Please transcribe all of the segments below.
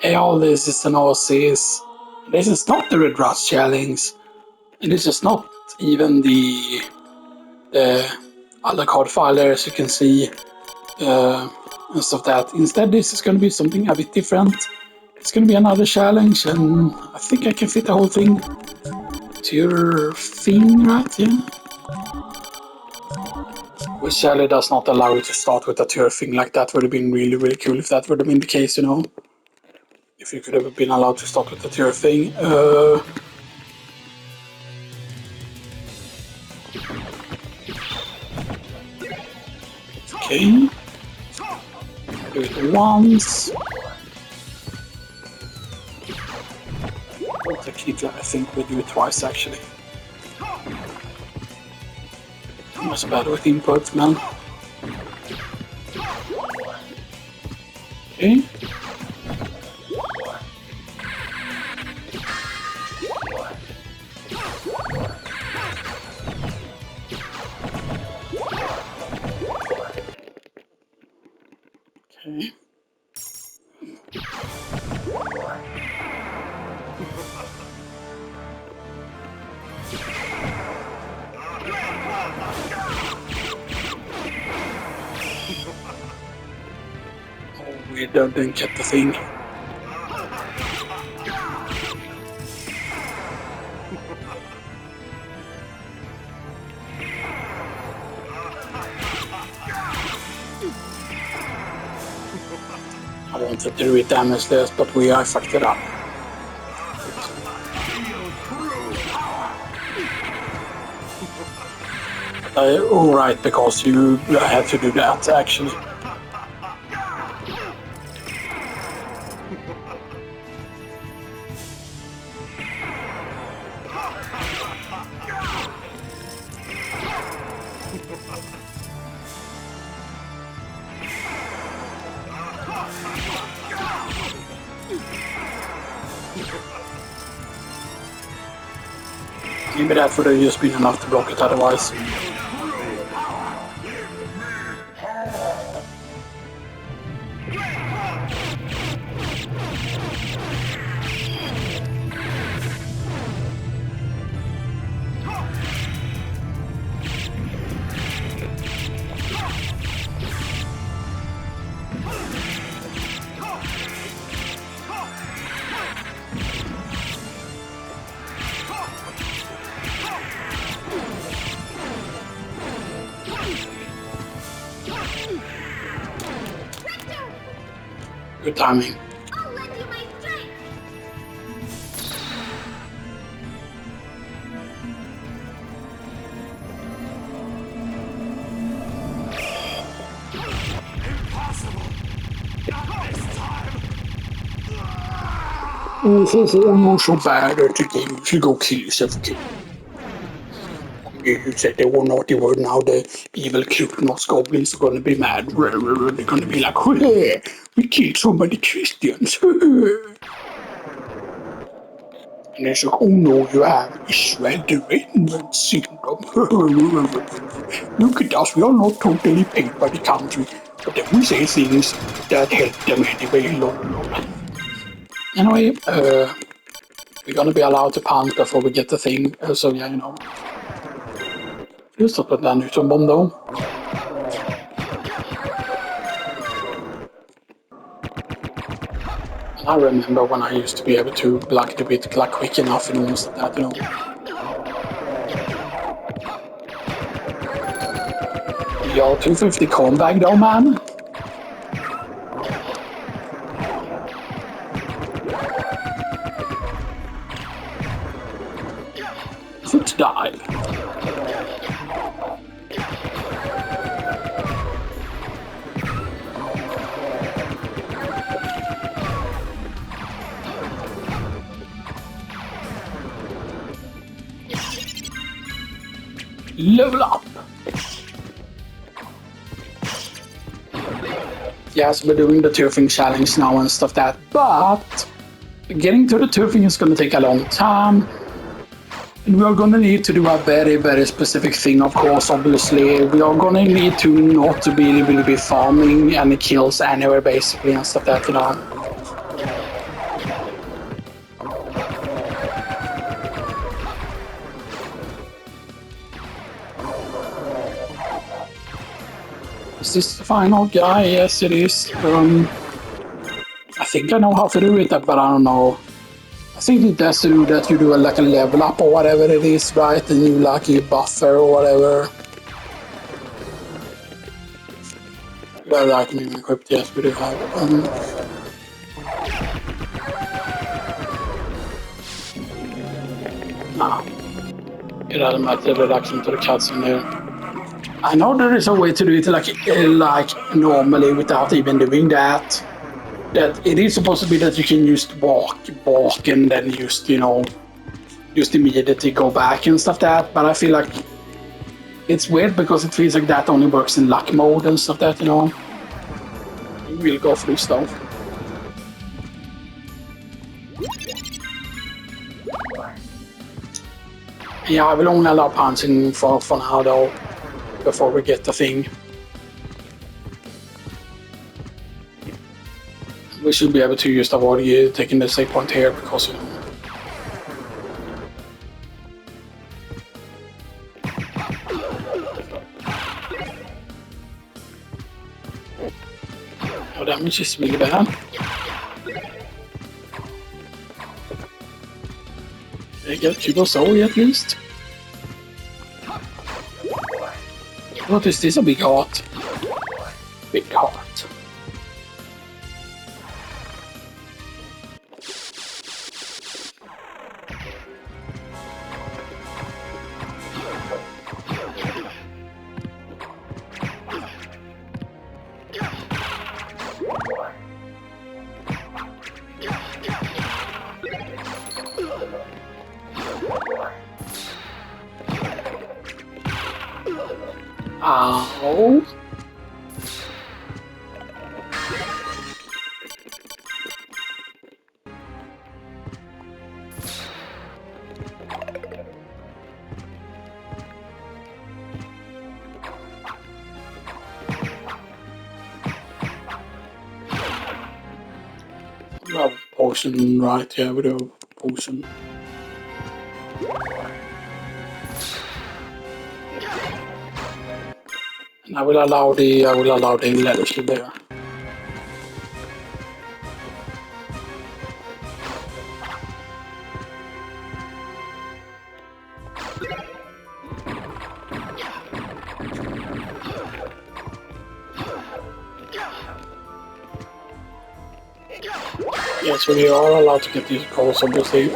Hey, all this is an Oasis. This is not the Red Rust Challenge. And this is not even the other card file there, as you can see. And stuff that. Instead, this is going to be something a bit different. It's going to be another challenge, and I think I can fit the whole thing to your thing, right? Yeah. Which sadly does not allow you to start with a Tyrfing. Like, that would have been really, really cool if that would have been the case, you know. If you could have been allowed to start with a Tyrfing. Okay. Do it once. I think we do it twice, actually. I'm not so bad with inputs, man. Okay. Okay. Oh, we didn't get the thing. I wanted to do it damageless, but I fucked it up. Alright, because you had to do that, actually. Maybe that would have just been enough to block it otherwise. Good timing. I'll lend you my strength. Impossible! Not this time! Oh, you're so bad at the game. You should go kill yourself again. You said they were naughty word, now the evil cute Norse goblins are gonna be mad. They're gonna be like, we killed so many Christians. And it's like, oh no, you have Israel, the Redmond syndrome. Look at us, we are not totally paid by the country, but then we say things that help them anyway. Anyway, we're gonna be allowed to pound before we get the thing, so yeah, you know. Just att put den ut som bomb though. I remember when I used to be able to block it a bit like quick enough and almost that, you know. Yo, 250 comeback though, man. Foot dive. Level up. Yes, we're doing the Tyrfing challenge now and stuff that, but getting to the Tyrfing is going to take a long time. And we are going to need to do a very, very specific thing, of course, obviously. We are going to need to not really be farming any kills anywhere, basically, and stuff that, you know. Is this the final guy? Yes, it is. I think I know how to do it, but I don't know. I think it has to do that you do like a level up or whatever it is, right? And you like you buffer or whatever. You have the item even equipped, yes, we do have. Nah. It automatically relax into the cutscene there. I know there is a way to do it like normally without even doing that. That it is supposed to be that you can just walk, and then just immediately go back and stuff that. But I feel like it's weird because it feels like that only works in luck mode and stuff that. You will go through stuff. Yeah, I will only allow punching for now though, before we get the thing. We should be able to just avoid you taking the save point here because our damage is really bad. They get Cubo Zoe at least. What is this? A big heart? Big heart. Ow. We have a potion, right? Yeah, we do have a potion. And I will allow the letter skill there. Yes, we are allowed to get these calls, obviously.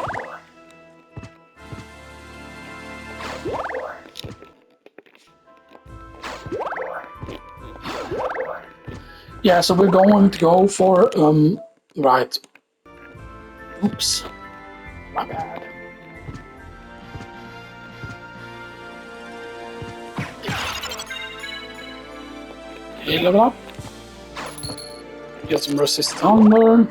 Yeah, so we're going to go for, right. Oops. My bad. Okay, level up. Get some resist thunder.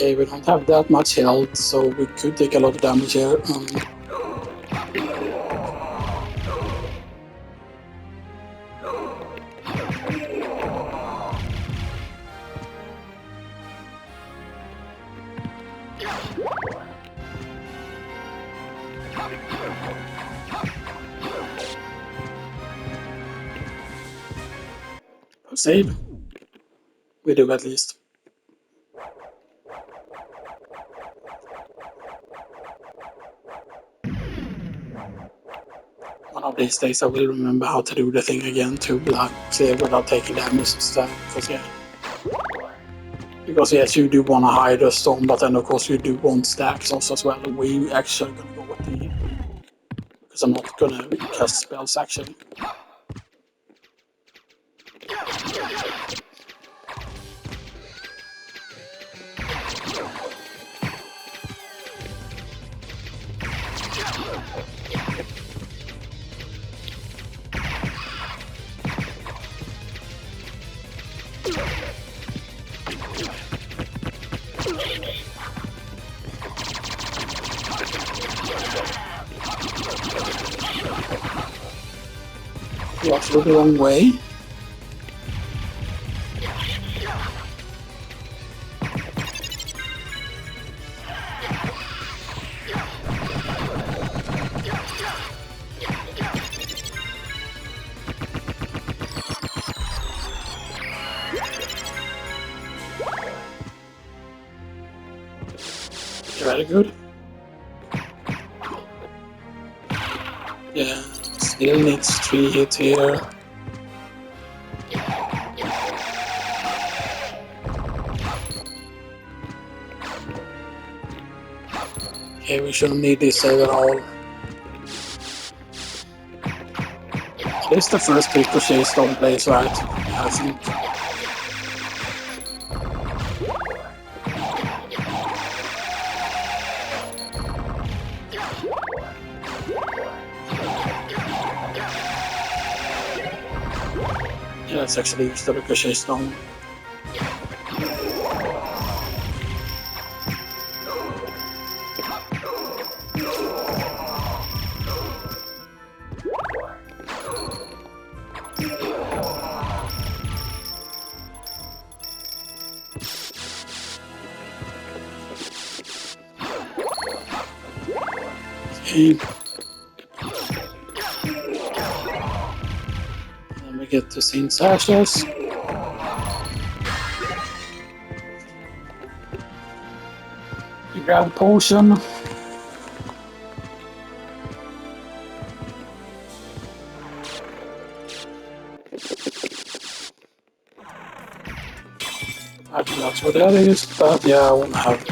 Okay, we don't have that much health, so we could take a lot of damage here. Save. We do at least. One of these days I will remember how to do the thing again to block clear without taking damage and stuff. Because yes, you do want to hide a storm, but then of course you do want stacks also as well. We actually gonna go with the, because I'm not gonna cast spells actually. Walks the wrong way. Very good. Yeah, still needs 3 hits here. Okay, we shouldn't need this save at all. This is the first Ricochet stone place, right? Yeah, I think. Yeah, it's actually the Ricochet stone. Okay. Then we get to Saint's Ashes. You grab a potion. I think that's what that is, but yeah, I won't have.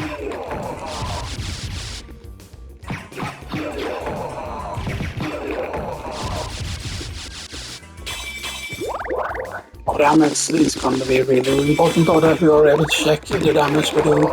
Damage is going to be really important that we are able to check the damage we do.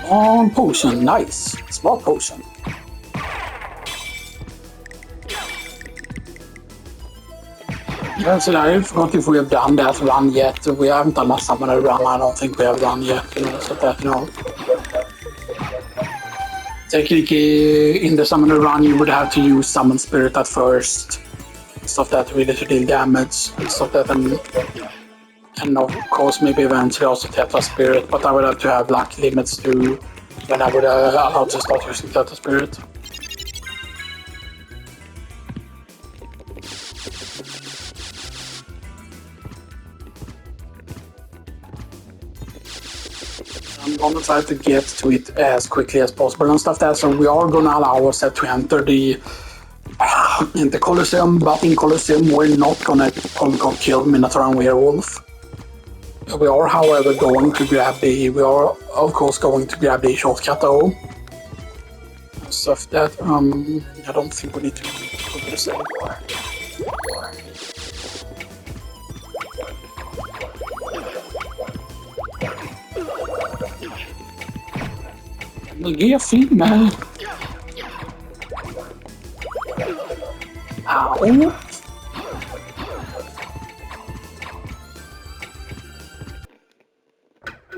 On potion, nice. Small potion. Yeah, so I forgot if we have done that run yet. We haven't done a summoner run, I don't think we have done yet, so that, Technically, in the summoner run, you would have to use Summon Spirit at first. Stuff that really to deal damage, and stuff that, and of course, maybe eventually also Theta Spirit, but I would have to have luck limits to when I would allow to start using Theta Spirit. I'm gonna try to get to it as quickly as possible and stuff that, so we are gonna allow us to enter the in the Colosseum, but in Colosseum we're not gonna kill Minotaur and Werewolf. We are, however, going to grab the. We are, of course, going to grab the shortcut though. Stuff that I don't think we need to put this in. Ge fri med. Ow.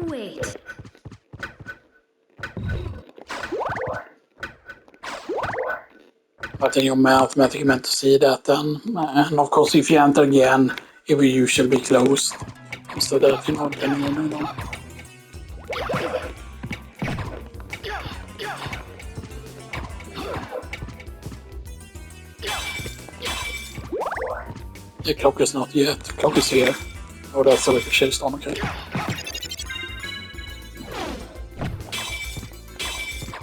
Wait. But in your mathematically meant to see that then. And of course, if you enter again, it will usually be closed. Instead of, depending on The clock is not yet. The clock is here. Oh, that's a Ricochet stone, okay.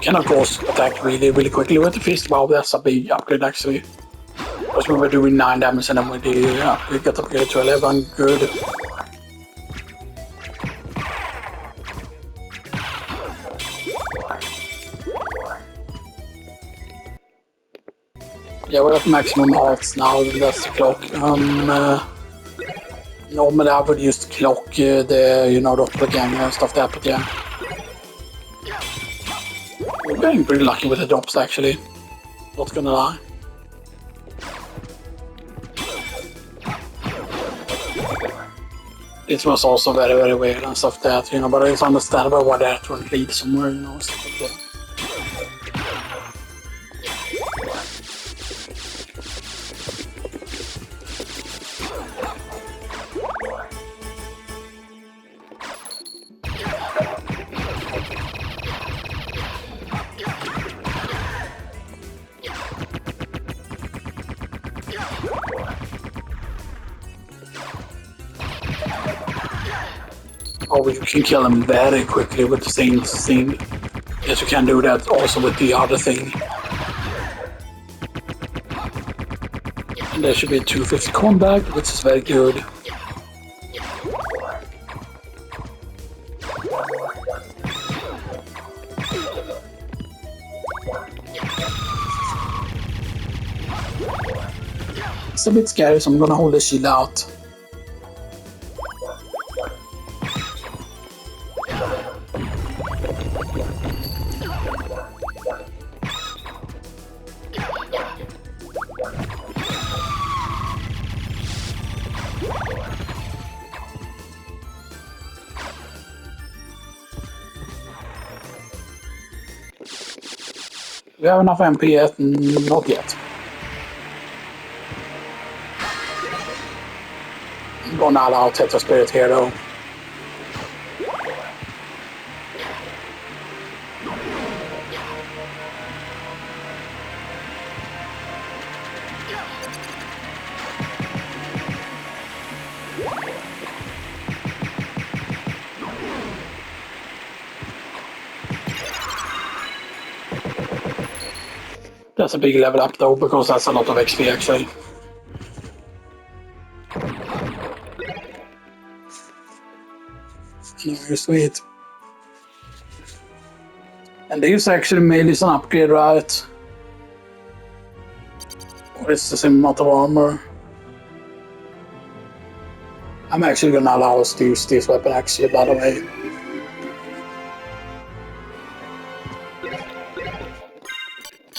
Can of course attack really quickly with the fist. Wow, that's a big upgrade actually. Because we were doing 9 damage and then we got upgraded to 11. Good. Yeah, we're at maximum hearts now, that's the clock. Normally I would use the clock, the doppelganger and stuff that, but yeah. We're getting pretty lucky with the drops actually. Not gonna lie. It was also very, very weird and stuff that, but it's understandable why they have to lead somewhere, stuff like that. Oh, you can kill them very quickly with the same thing. Yes, you can do that also with the other thing. And there should be a 250 combat, which is very good. It's a bit scary, so I'm gonna hold the shield out. We have enough MP yet? Not yet. I'm gonna allow Tetra Spirit here though. That's a big level up though, because that's a lot of XP actually. Very sweet. And these actually made this an upgrade, right? Or it's the same amount of armor. I'm actually gonna allow us to use this weapon actually, by the way.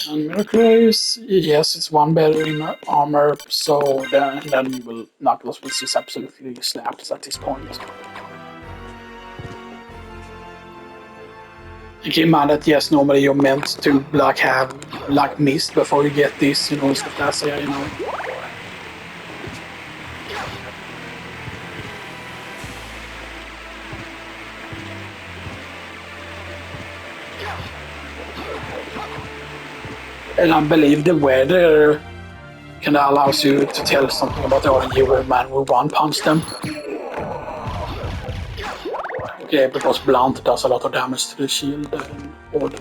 And Mercurius, yes, it's one better in armor, so then Knuckles will just absolutely slaps at this point. And keep in mind that yes, normally you're meant to have mist before you get this, stuff like that, And I believe the weather kind of allows you to tell something about the RNG where man will one-punch them. Okay, because Blunt does a lot of damage to the shield or the...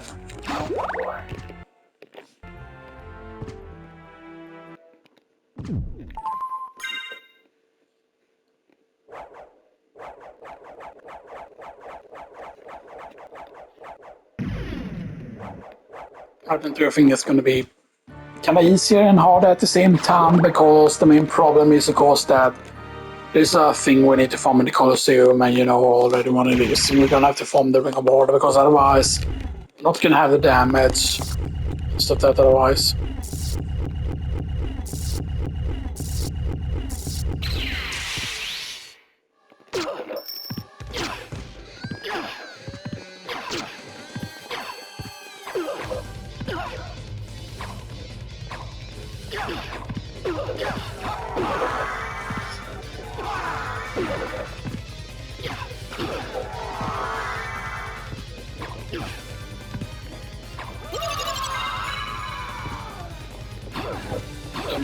I think Tyrfing is going to be kind of easier and harder at the same time, because the main problem is, of course, that there's a thing we need to form in the Colosseum, and already one of these. We're going to have to form the Ring of Order, because otherwise, we're not going to have the damage. Stuff that otherwise.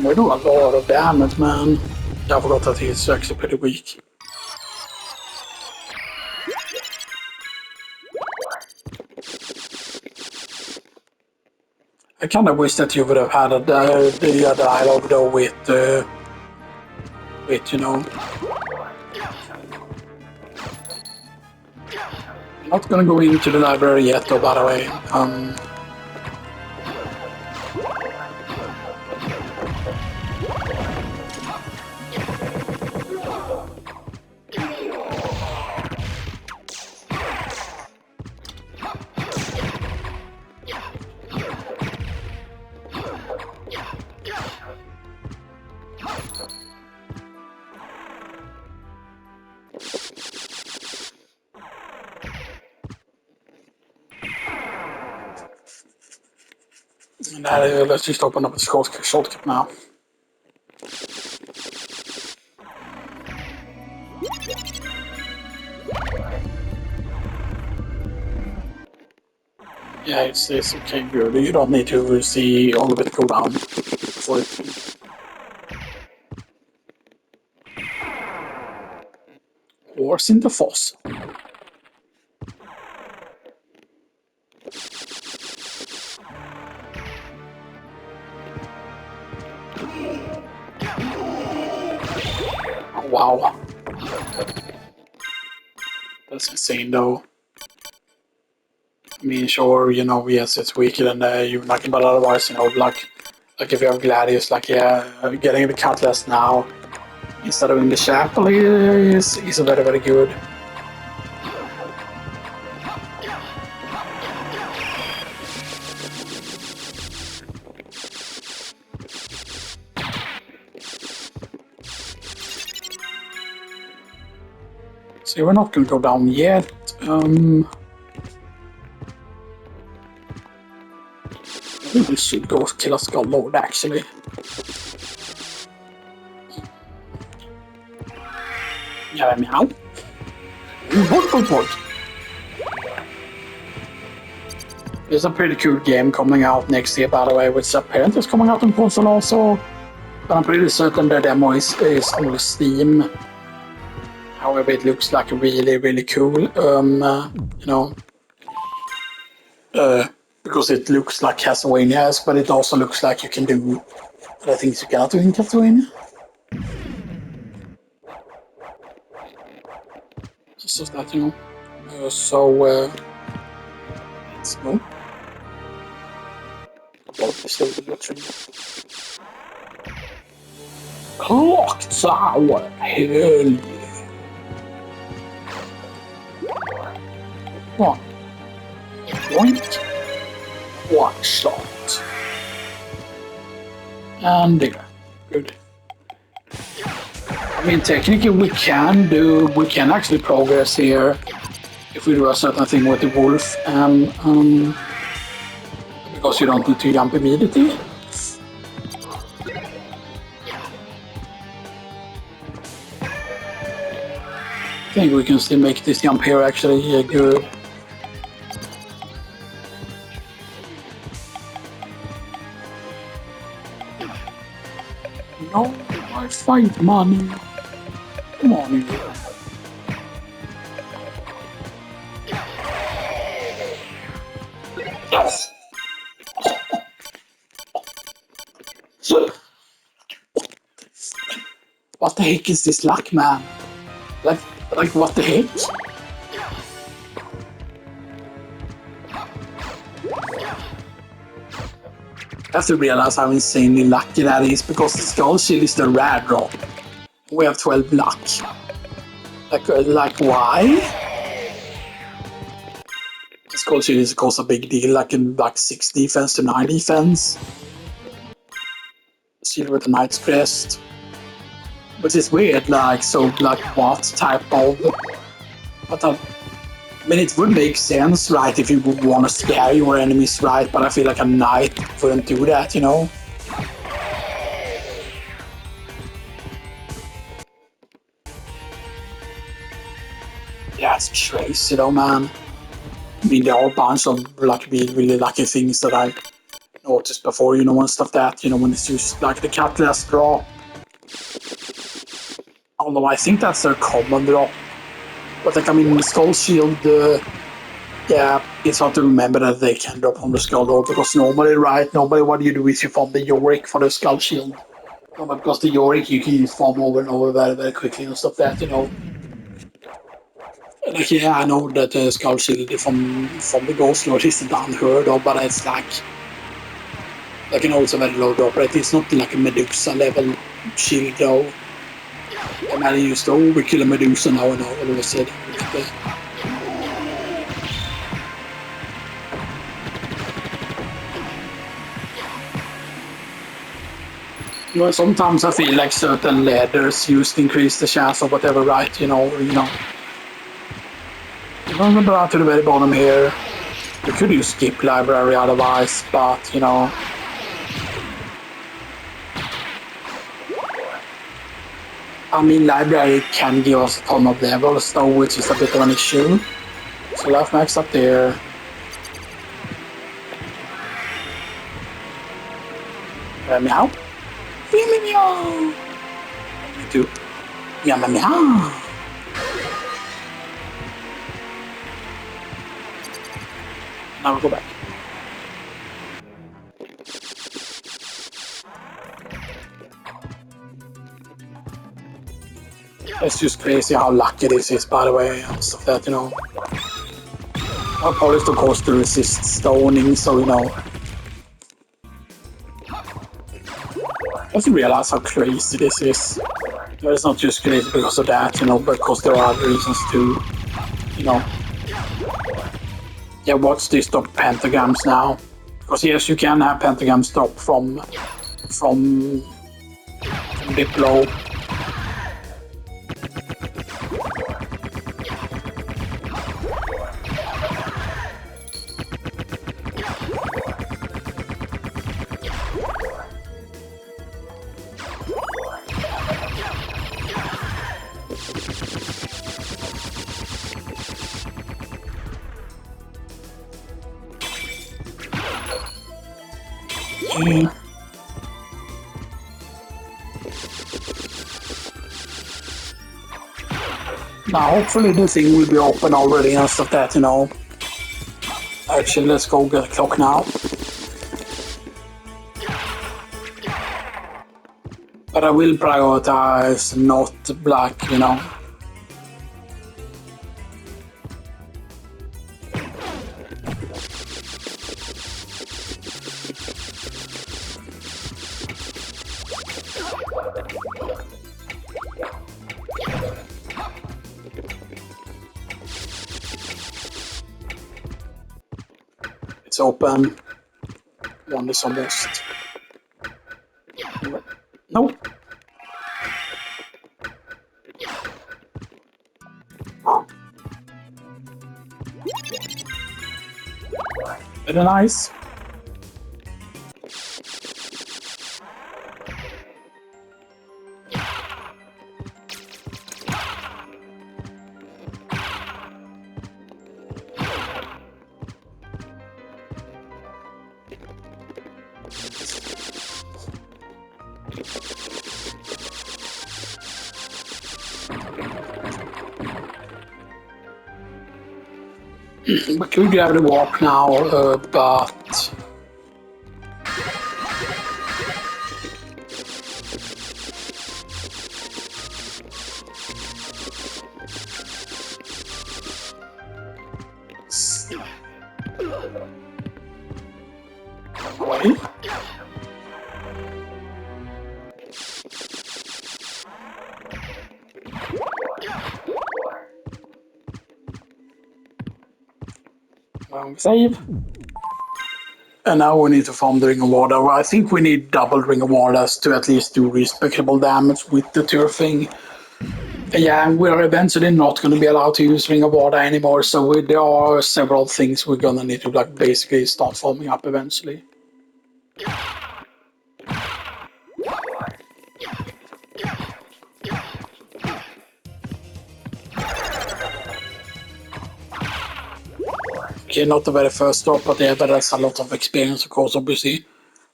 We do a lot of damage, man. I forgot that he's actually pretty weak. I kind of wish that you would have had the dialogue though with I'm not gonna go into the library yet though, by the way. Let's just open up the shortcut now. Yeah, it's okay, good. You don't need to see all of it go down for it. Horse in the foss. Oh, wow. That's insane, though. I mean, sure, yes, it's weaker than you like, but otherwise, like if you have Gladius, like, yeah, getting the Cutlass now instead of in the Chapel is very, very good. So we're not going to go down yet. I think we should go kill a Skull Lord, actually. Yeah, meow. What? There's a pretty cool game coming out next year, by the way, which apparently is coming out on console also. But I'm pretty certain the demo is on Steam. However, it looks like really, really cool. Because it looks like Castlevania, but it also looks like you can do other things you cannot do in Castlevania. So that, let's go. Clock Tower, hell yeah. One point, one shot. And there. Good. I mean, technically we can actually progress here if we do a certain thing with the wolf, because you don't need to jump immediately. I think we can still make this jump here actually good. No, I fight money. Come on, you. Yes. What the heck is this luck, man? Like what the heck? I have to realize how insanely lucky that is, because the Skull Shield is the rare drop. We have 12 luck. Like why? The Skull Shield is of course a big deal, like in like 6 defense to 9 defense. Shield with the Knight's Crest. Which is weird, like, so, like, what type of... But I mean, it would make sense, right, if you would want to scare your enemies, right, but I feel like a knight wouldn't do that, Yeah, it's crazy though, man. I mean, there are a bunch of, like, really lucky things that I noticed before, and stuff that, when it's just, like, the Cutlass drop. Although I think that's their common drop. But like, I mean, the Skull Shield, yeah, it's hard to remember that they can drop on the Skull Lord, because normally what do you do is you farm the Yorick for the Skull Shield. Because the Yorick you can farm over and over very, very quickly and stuff that, Like, yeah, I know that the Skull Shield from the Ghost Lord isn't unheard of, but it's like I know it's a very low drop rate. It's not like a Medusa level shield though. And I used to overkill a Medusa now and all of a sudden. Well, sometimes I feel like certain ladders used to increase the chance of whatever, right? If I'm going down to the very bottom here, you could use skip library otherwise, but I mean, library can give us a ton of levels though, which is a bit of an issue. So left max up there. Meow. Meow. Me too. Meow meow meow. Now we'll go back. It's just crazy how lucky this is, by the way, and stuff that, I'll probably still cost to resist stoning, so, I didn't realize how crazy this is. It's not just crazy because of that, but because there are other reasons too, Yeah, what's this stop pentagrams now? Because yes, you can have pentagrams drop from Diplo. Now, hopefully the thing will be open already and stuff that, Actually, let's go get a clock now. But I will prioritize not black, It's open. One is almost. Nope. Very nice. We could grab the warp now, but wait. Save. And now we need to farm the Ring of Water. I think we need double Ring of Waters to at least do respectable damage with the Tyrfing. Yeah, we're eventually not going to be allowed to use Ring of Water anymore, so there are several things we're going to need to basically start farming up eventually. Okay, not the very first drop, but yeah, but that's a lot of experience, of course, obviously.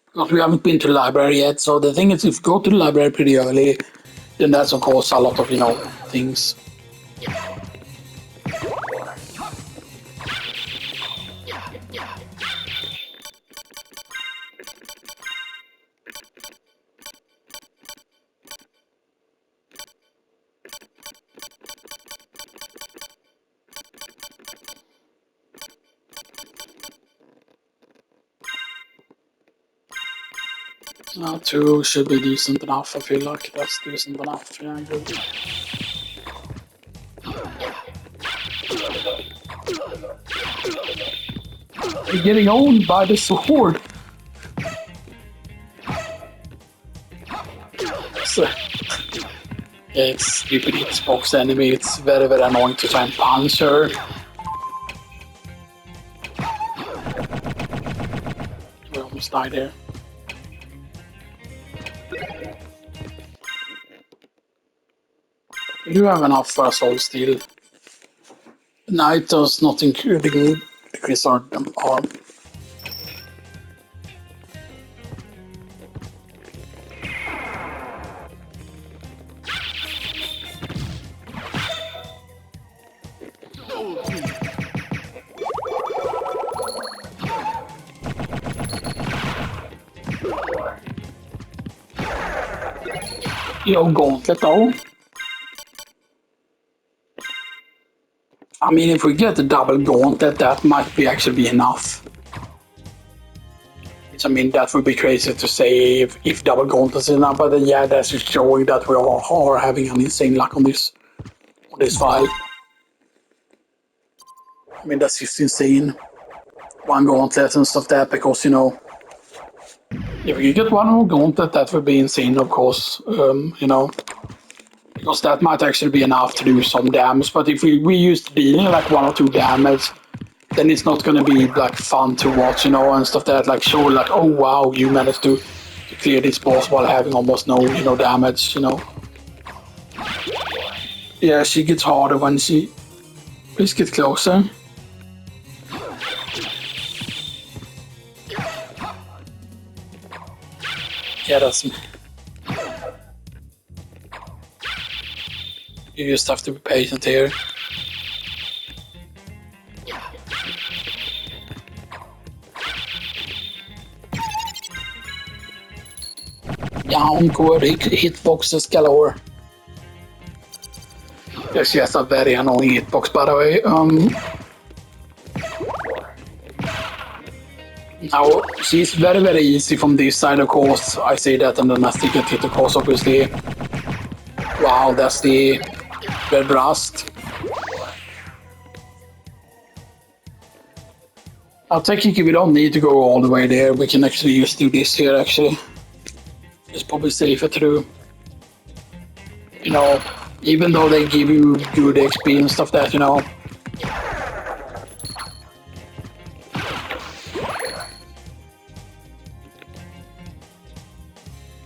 Because we haven't been to the library yet, so the thing is, if you go to the library pretty early, then that's, of course, a lot of, things. Now 2 should be decent enough, I feel like that's decent enough, yeah, good. You're getting owned by the sword! It's stupid Xbox enemy. It's very, very annoying to try and punch her. We almost died there. We do have enough for us all still. No, it does not decrease our arm. Yo, gauntlet though. I mean, if we get the double gauntlet, that might be actually be enough. I mean, that would be crazy to say if double gauntlet is enough, but yeah, that's just showing that we are having an insane luck on this file. I mean, that's just insane. One gauntlet and stuff like that, because, you know, if we get one more gauntlet, that would be insane, of course, you know. Because that might actually be enough to do some damage, but if we used dealing like 1 or 2 damage, then it's not gonna be like fun to watch, you know, and stuff that like show like, oh wow, you managed to clear this boss while having almost no, you know, damage, you know. Yeah, she gets harder when she... Please get closer. Yeah, that's me. You just have to be patient here. Encore hitboxes galore. Yes, she has a very annoying hitbox, by the way. Now, she's very, very easy from this side, of course. I say that, and then I still get hit, of course, obviously. Wow, that's the red rust. I'll take it if we don't need to go all the way there. We can actually just do this here, actually. It's probably safer to do. You know, even though they give you good XP and stuff that, you know.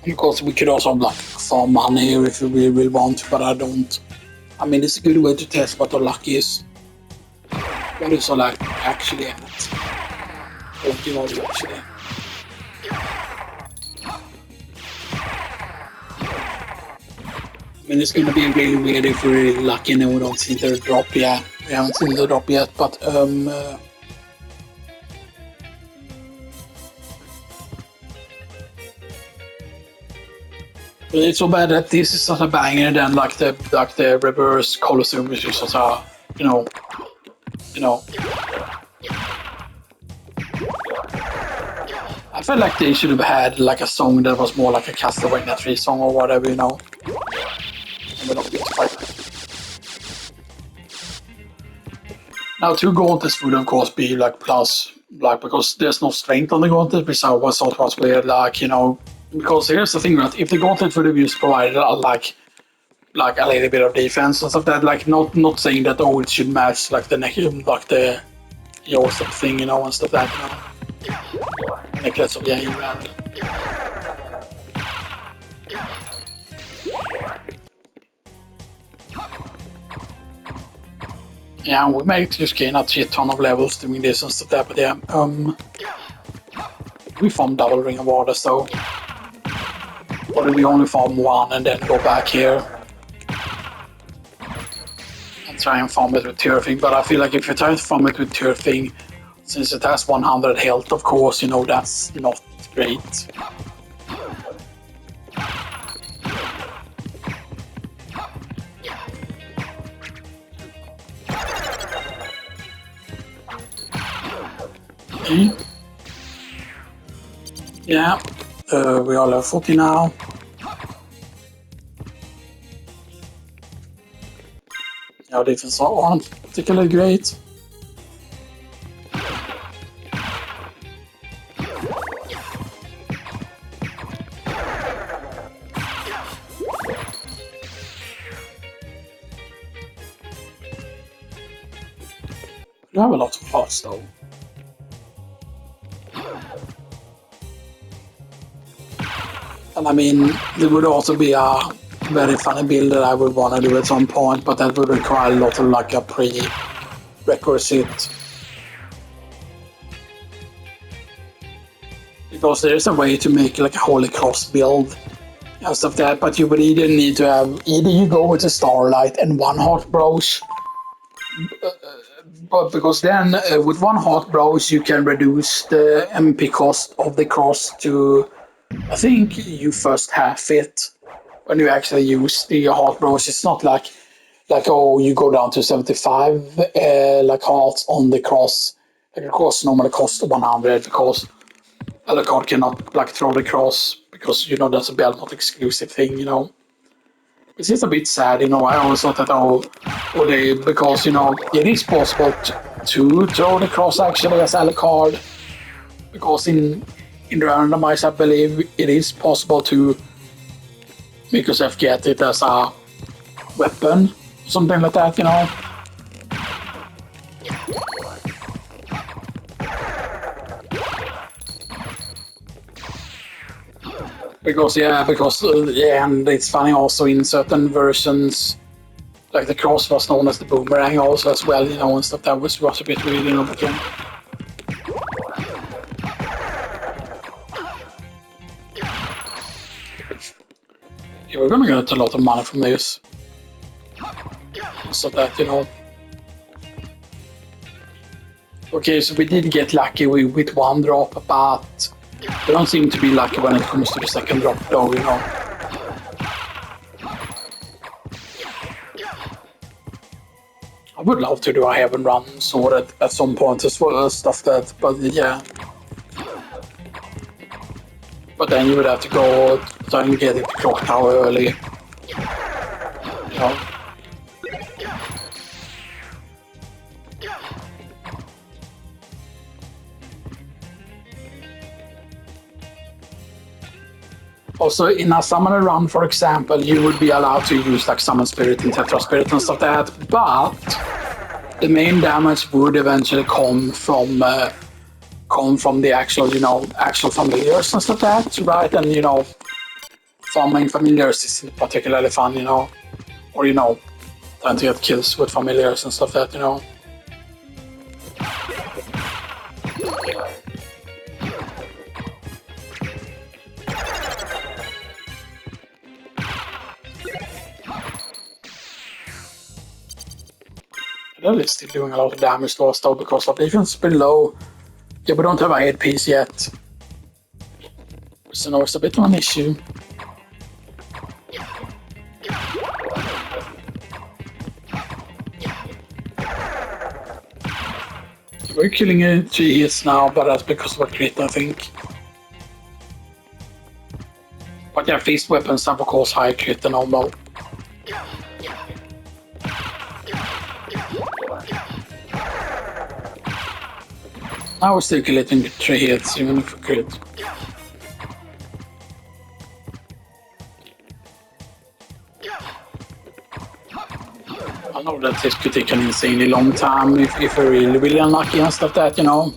Of course, we could also like farm money here if we really want, but I don't. I mean, it's a good way to test what the luck is. What is our luck actually at? What do you want actually? I mean, it's gonna be really weird if we're really lucky and we don't see the drop yet. We haven't seen the drop yet, but it's so bad that this is such a banger than like the reverse Colosseum, which is such a you know. I felt like they should have had like a song that was more like a Castlevania 3 song or whatever, you know. Now 2 gauntlets would of course be like plus, like because there's no strength on the gauntlet, which I was thought was weird, like, you know, because here's the thing, right? If the gauntlet would have used provided like a little bit of defense and stuff that, like, not saying that it should match like the your thing, you know, and stuff that, you know. Necklace of Yang and yeah, we may just gain a shit ton of levels doing this and stuff that, but yeah, we farm double ring of water, so or do we only farm 1 and then go back here and try and farm it with Tyrfing? But I feel like if you try to farm it with Tyrfing, since it has 100 health, of course, you know, that's not great. Okay. Yeah, we are level 40 now. Our defense aren't particularly great. You have a lot of hearts though. And I mean, there would also be a very funny build that I would want to do at some point, but that would require a lot of like a prerequisite. Because there is a way to make like a Holy Cross build and stuff like that, but you would either need to have, either you go with the Starlight and one heart brooch, but because then with one heart brooch you can reduce the MP cost of the cross to, I think you first half it when you actually use the heart brooch. It's not like oh, you go down to 75 like hearts on the cross. Like the cross normally costs 100 because other card cannot like throw the cross because that's a Belmont exclusive thing. It's just a bit sad. I always thought that they, because it is possible to throw the cross actually as a card, because in the randomize I believe it is possible to make yourself get it as a weapon, something like that. Because and it's funny also in certain versions, like the cross was known as the boomerang also as well, and stuff. That was a bit weird, again. Yeah, we're gonna get a lot of money from this. So that, Okay, so we did get lucky with one drop, but we don't seem to be lucky when it comes to the second drop though, I would love to do a heaven run sword at some point as well, stuff that, but yeah. But then you would have to go try and get it to clock tower early. Also, in a summoner run, for example, you would be allowed to use like Summon Spirit and Tetra Spirit and stuff like that, but the main damage would eventually come from the actual familiars and stuff like that, right? And farming familiars is particularly fun, or trying to get kills with familiars and stuff like that, That is still doing a lot of damage to us though, because our defense is pretty low. Yeah, we don't have a headpiece yet. So it's a bit of an issue. We're killing 3 hits now, but that's because of a crit, I think. But yeah, fist weapons have of course higher crit than normal. Now we're still killing 3 hits, even if we crit. I know that this could take an insanely long time if we're really unlucky and stuff like that,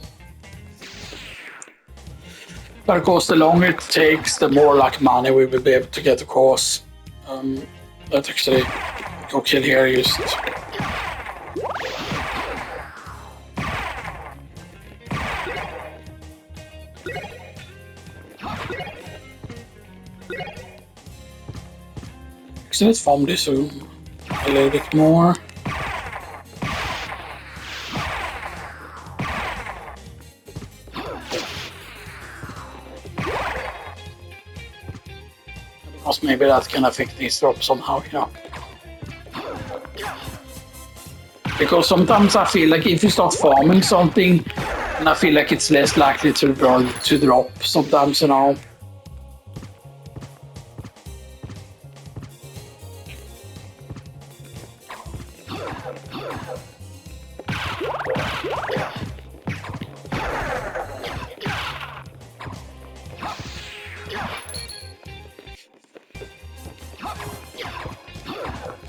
But of course, the longer it takes, the more like money we will be able to get, of course. Let's actually go kill here just. So let's farm this room a little bit more. Because maybe that can affect these drops somehow, Because sometimes I feel like if you start farming something, and I feel like it's less likely to drop sometimes,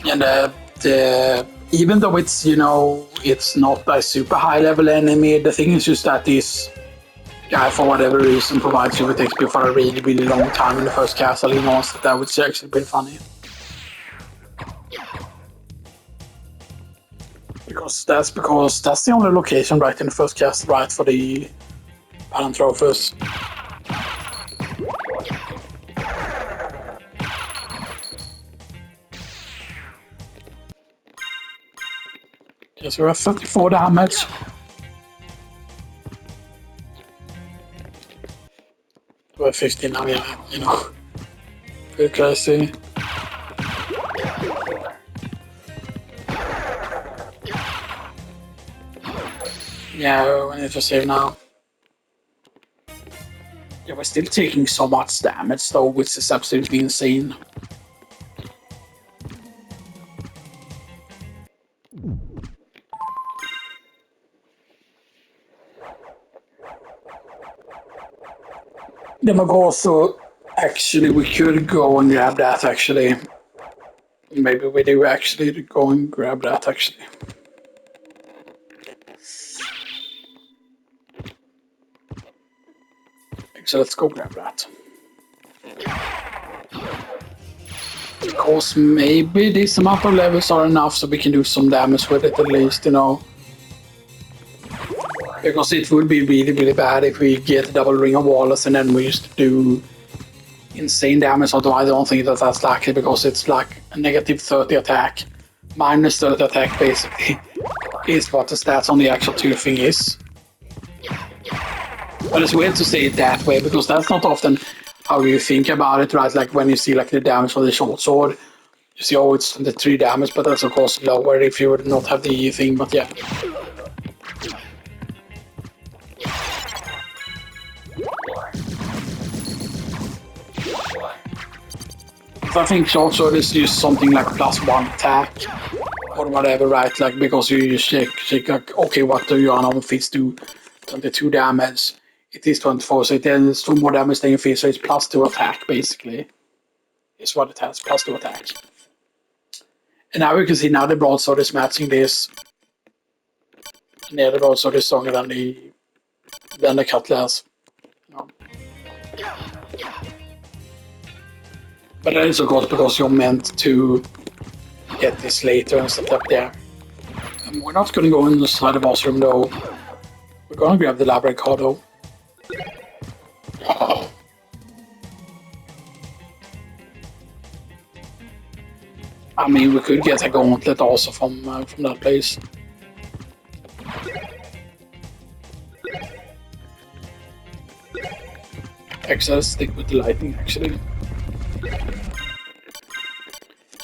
And the even though it's, you know, it's not a super high level enemy, the thing is just that this guy, for whatever reason, provides you with XP for a really, really long time in the first castle. He knows that would actually be funny. Because that's the only location right in the first castle, right, for the Palanthropus. Okay, so we're at 34 damage. We're 15 now, yeah, you know. Pretty crazy. Yeah, we need to save now. Yeah, we're still taking so much damage though, which is absolutely insane. Then we also, actually, we could go and grab that actually. Maybe we do actually go and grab that actually. So let's go grab that. Because maybe this amount of levels are enough so we can do some damage with it at least, you know. Because it would be really, really bad if we get a double ring of Wallace and then we used to do insane damage, although I don't think that that's likely because it's like a negative 30 attack, minus 30 attack basically, is what the stats on the actual Tyrfing is. But it's weird to say it that way because that's not often how you think about it, right? Like when you see like the damage for the short sword, you see, oh, it's the 3 damage, but that's of course lower if you would not have the thing, but yeah. I think short sword is just something like +1 attack or whatever, right? Like because you check like, okay, what do your unarmed fists do? 22 damage. It is 24, so it is 2 more damage than your fist, so it's +2 attack basically. Is what it has, +2 attack. And now you can see now the broadsword is matching this. And the other broadsword is stronger than the cutlass. No. But that is of course because you're meant to get this later and stuff like that. And we're not gonna go inside the boss room though. We're gonna grab the library card though. Oh. I mean, we could get a gauntlet also from that place. Actually, let's stick with the lightning actually.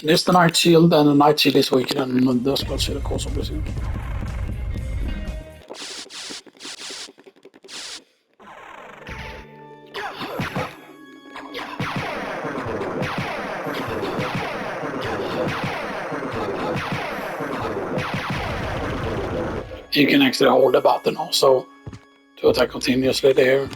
There's the Night Shield, and the Night Shield is weaker than the Spell Shield, of course, obviously. You can actually hold the button also to attack continuously there.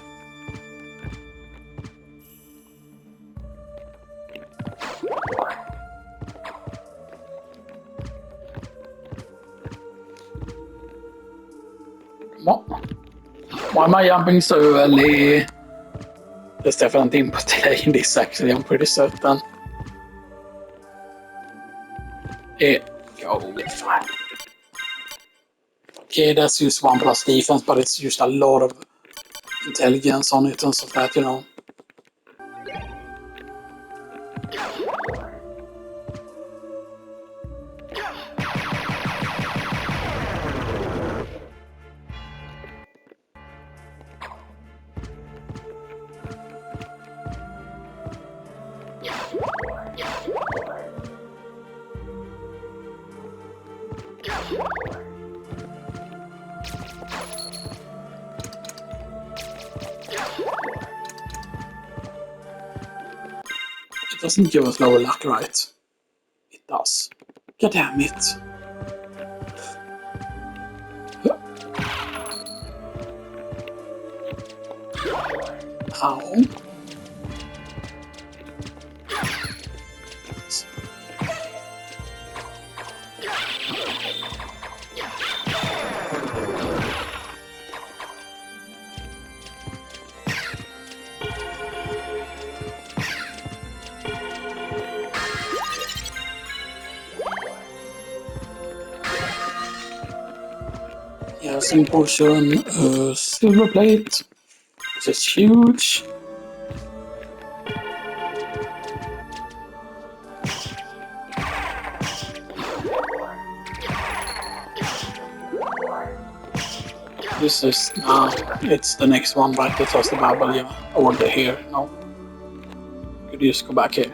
Why am I jumping so early? There's definitely input delay in this actually, I'm pretty certain. Yeah, go fine. Okay, that's just 1+ defense, but it's just a lot of intelligence on it and stuff like that, you know. It doesn't give us lower luck, right? It does. God damn it. Ow. Yeah, zinc potion, silver plate, which is huge. This is it's the next one, right? It was the bubble, yeah. Or the here, no. Could you just go back here?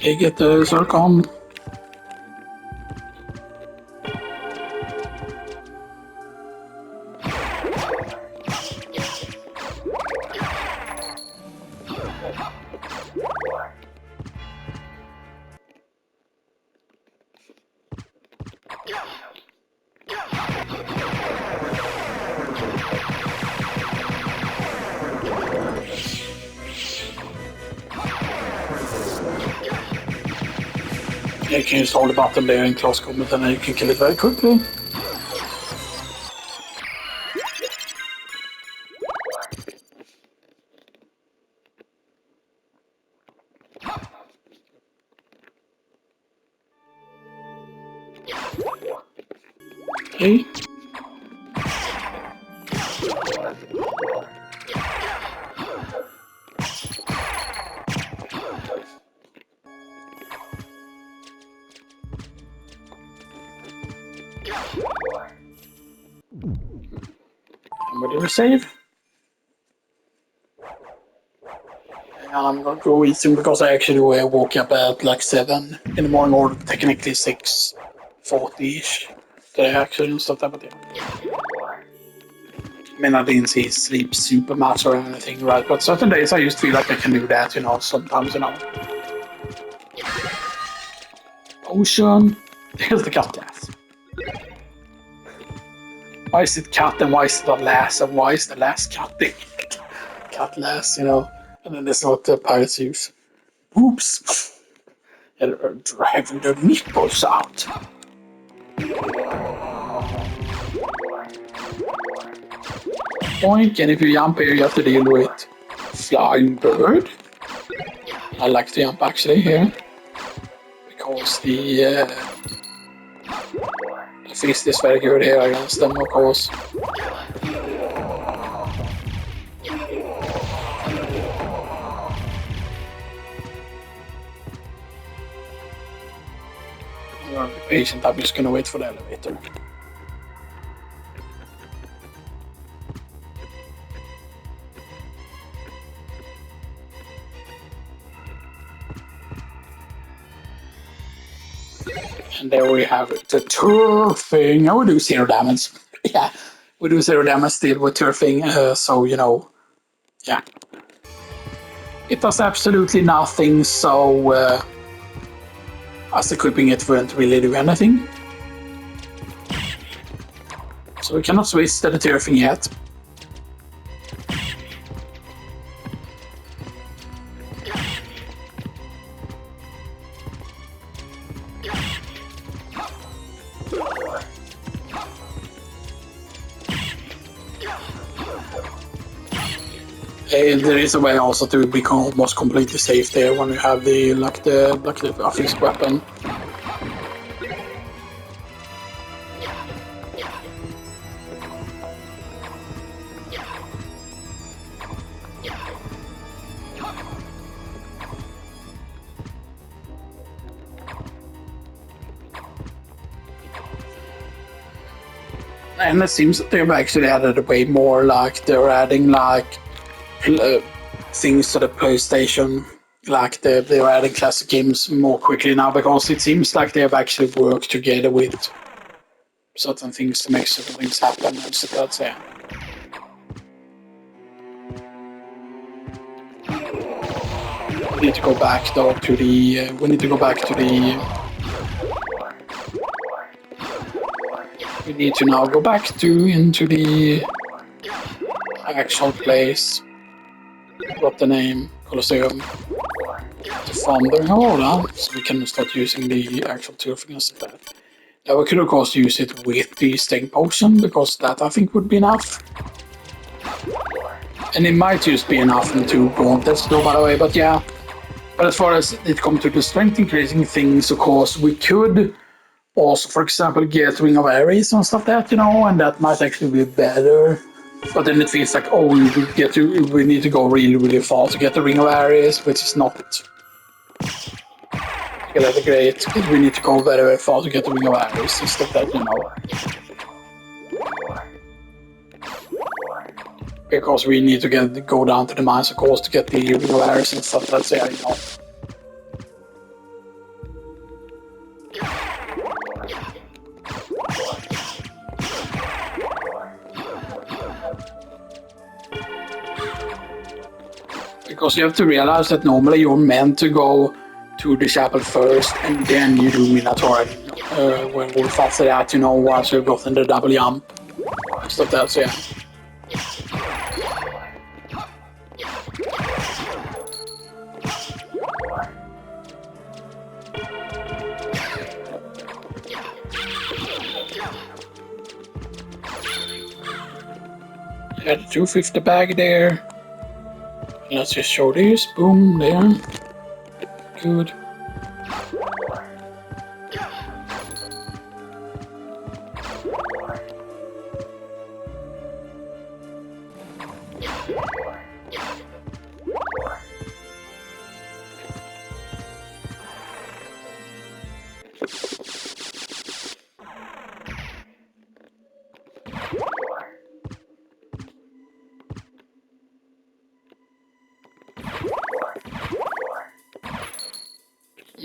Okay, get the Zircon. You can just hold the button there in close combat and then you can kill it very quickly. Okay. I'm ready to save. And I'm gonna go eat soon because I actually woke up at like 7 in the morning, or technically 6:40ish. Today actually and stuff like that, but yeah. I mean, I didn't see sleep super much or anything, right? But certain days I just feel like I can do that, sometimes, Ocean. Here's the cut glass. Why is it cut and why is it the last and why is the last cutting? Cut last, and then there's what the pirates use. Oops. And driving the nipples out. Boink, and if you jump here, you have to deal with flying bird. I like to jump actually here because the fist is very good here against them, of course. I'm gonna be patient, I'm just gonna wait for the elevator. And there we have it, the Tyrfing. I would do 0 damage. Yeah, we do 0 damage still with Tyrfing, so yeah. It does absolutely nothing, so us equipping it wouldn't really do anything. So we cannot switch to the Tyrfing yet. There is a way also to become almost completely safe there when you have the fixed weapon. And it seems that they've actually added way more, like they're adding things to the PlayStation, like they're adding classic games more quickly now, because it seems like they have actually worked together with certain things to make certain things happen and stuff like that. We need to go back though to the. We need to now go back into the actual place. What the name? Colosseum. To Thunder. Hold on, so we can start using the actual Tyrfing instead. Now we could of course use it with the Sting Potion, because that I think would be enough. And it might just be enough in 2 gauntlets though, by the way, but yeah. But as far as it comes to the strength increasing things, of course, we could also, for example, get Ring of Ares and stuff like that, and that might actually be better. But then it feels like, oh, we need to go really, really far to get the Ring of Ares, which is not that great, because we need to go very, very far to get the Ring of Ares and stuff like that, Because we need to go down to the mines, of course, to get the Ring of Ares and stuff like that, Because you have to realize that normally you're meant to go to the chapel first, and then you do Minotaur and Werewolf after that, once you've gotten the double jump. Stuff that's yeah. Had a 250 bag there. Let's just show this. Boom, there. Good.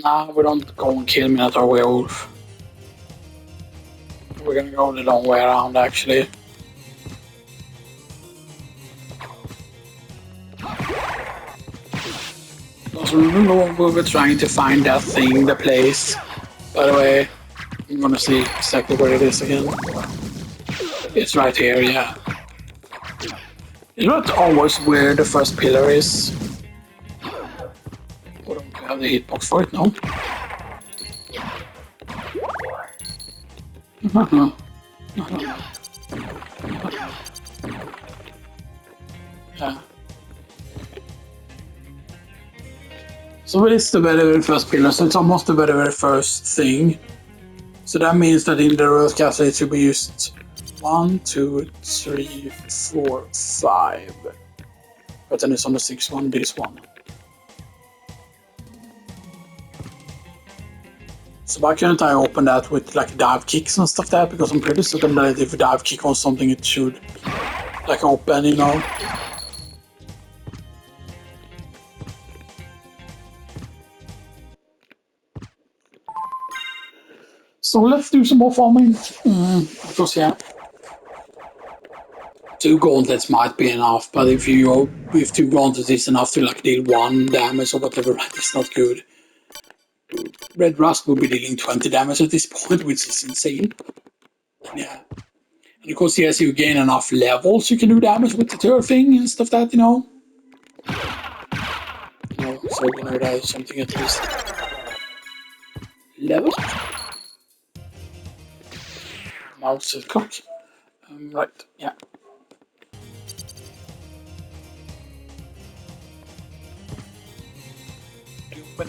Nah, we don't go and kill Minotaur Werewolf. We're gonna go the long way around, actually. Also, we were trying to find that thing, the place. By the way, I'm gonna see exactly where it is again. It's right here, yeah. It's not always where the first pillar is. We don't have the hitbox for it, no. Yeah. So it is the very, very first pillar, so it's almost the very, very first thing. So that means that in the Earth Castle it should be used 1, 2, 3, 4, 5. But then it's on the 6th one, this one. So why can't I open that with like dive kicks and stuff like that? Because I'm pretty certain that if you dive kick on something it should like open, So let's do some more farming. Because yeah. 2 gauntlets might be enough, but if 2 gauntlets is enough to like deal 1 damage or whatever, it's not good. Red Rust will be dealing 20 damage at this point, which is insane. Yeah. And of course, yes, you gain enough levels, you can do damage with the Tyrfing and stuff that, So, that is something at least. Levels? Mouse is cocked. Right, yeah. So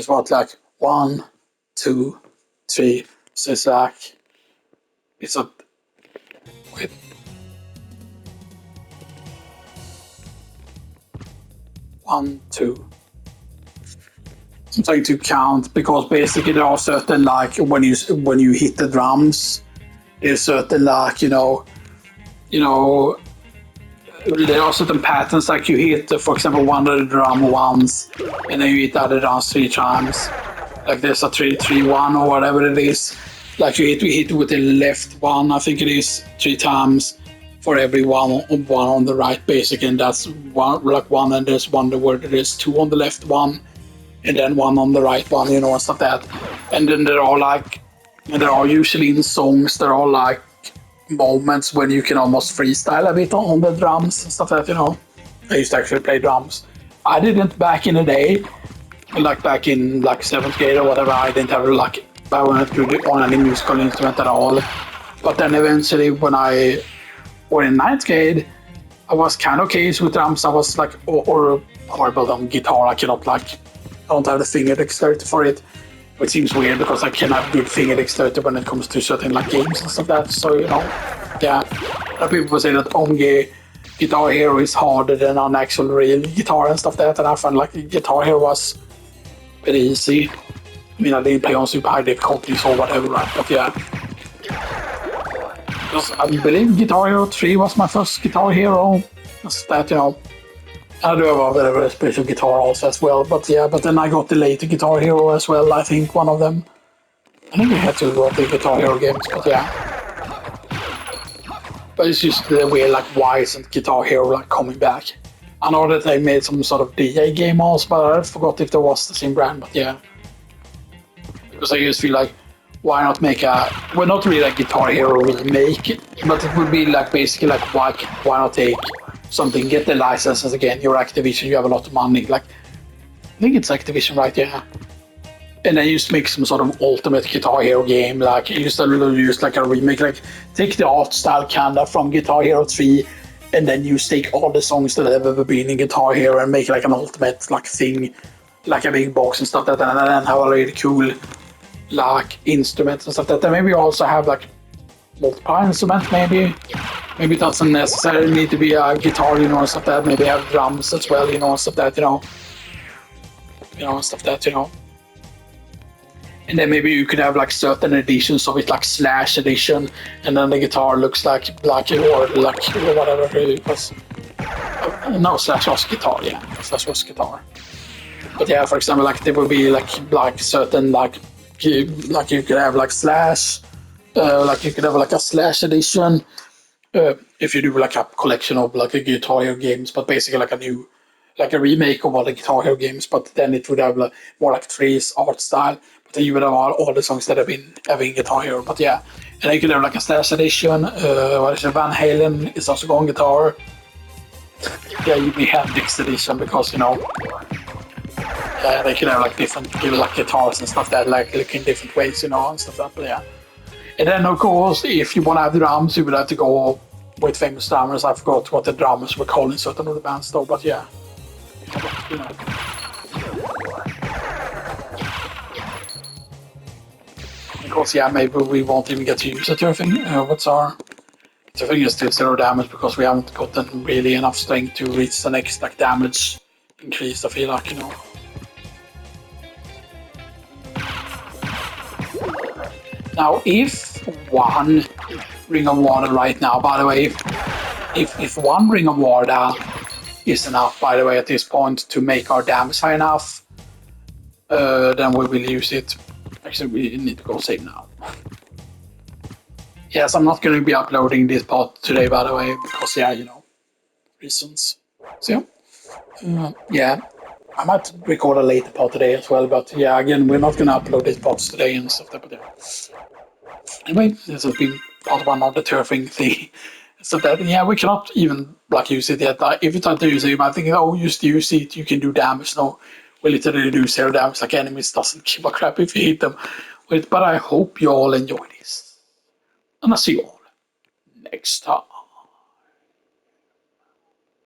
it's about like 1, 2, 3. So it's like wait. 1, 2. I'm trying to count because basically there are certain like when you hit the drums, there's certain like there are certain patterns like you hit, for example, one of the drum once, and then you hit the other drums 3 times. Like there's a 3-3-1 or whatever it is. Like you hit with the left one, I think it is 3 times for every one on the right, basically, and that's one, and there's one where there's 2 on the left one, and then 1 on the right one, and stuff like that. And then there are usually in songs, they're all like moments when you can almost freestyle a bit on the drums and stuff like that, you know. I used to actually play drums. I didn't back in the day, like back in like 7th grade or whatever. I didn't have like I wanted to do on any musical instrument at all. But then eventually, when I were in 9th grade, I was kind of okay with drums. I was like or horrible on guitar. I cannot like I don't have the finger dexterity for it, which seems weird because I can have good finger dexterity when it comes to certain like games and stuff like that. So you know, yeah. A lot of people say that only Guitar Hero is harder than an actual real guitar and stuff like that, and I find like Guitar Hero was pretty easy. I mean, I didn't play on super high difficulties or whatever, right? But yeah. Because I believe Guitar Hero 3 was my first Guitar Hero. That's that, you know. I do have a very special guitar also as well, but yeah, but then I got the later Guitar Hero as well, I think one of them. I think we had to go the Guitar Hero games, but yeah. But it's just the way like why isn't Guitar Hero like coming back? I know that they made some sort of DJ game also, but I forgot if there was the same brand, but yeah. Because I just feel like why not make a well not really a Guitar Hero remake, but it would be like basically like why not take something, get the licenses again, you're Activision, you have a lot of money, like I think it's Activision, right? Yeah. And then you just make some sort of ultimate Guitar Hero game, like you just use like a remake, like take the art style kinda from Guitar Hero 3 and then you take all the songs that have ever been in Guitar Hero and make like an ultimate like thing, like a big box and stuff like that, and then have a really cool like instruments and stuff like that. Maybe you also have like multiple instruments, maybe it doesn't necessarily need to be a guitar, you know, and stuff like that. Maybe have drums as well, you know, and stuff like that, and stuff like that, you know. And then maybe you could have like certain editions of it, like Slash edition, and then the guitar looks like black or like or whatever it was. No, Slash was guitar, yeah. Slash was guitar. But yeah, for example, like there would be like certain like you could have like Slash, like you could have like a Slash edition. If you do like a collection of like a Guitar Hero games, but basically like a new, like a remake of all the Guitar Hero games, but then it would have like, more like 3's art style. But then you would have all the songs that have been having Guitar Hero. But yeah, and then you could have like a Slash edition. What is it? Van Halen is also on guitar. Yeah, you may have Dix edition because you know. They could have like different like guitars and stuff that like look in different ways, you know, and stuff like that. But yeah. And then, of course, if you want to have drums, you would have to go with famous drummers. I forgot what the drummers were calling certain of the bands, though, but yeah. You know. Because, yeah, maybe we won't even get to use a Tyrfing. Tyrfing is still 0 damage because we haven't gotten really enough strength to reach the next like damage increase, I feel like, you know. Now, if one Ring of Water right now, by the way, if one Ring of Water is enough, by the way, at this point to make our damage high enough, then we will use it. Actually, we need to go save now. Yes, I'm not going to be uploading this part today, by the way, because, yeah, you know, reasons. So, yeah, I might record a later part today as well, but yeah, again, we're not going to upload these parts today and stuff like that, but yeah. Anyway, this has been part one of the Tyrfing thing. So that, yeah, we cannot even like use it yet. If you try to use it, you might think, oh, just use it, you can do damage. No, we literally do 0 damage, like enemies doesn't give a crap if you hit them. But I hope you all enjoy this. And I'll see you all next time.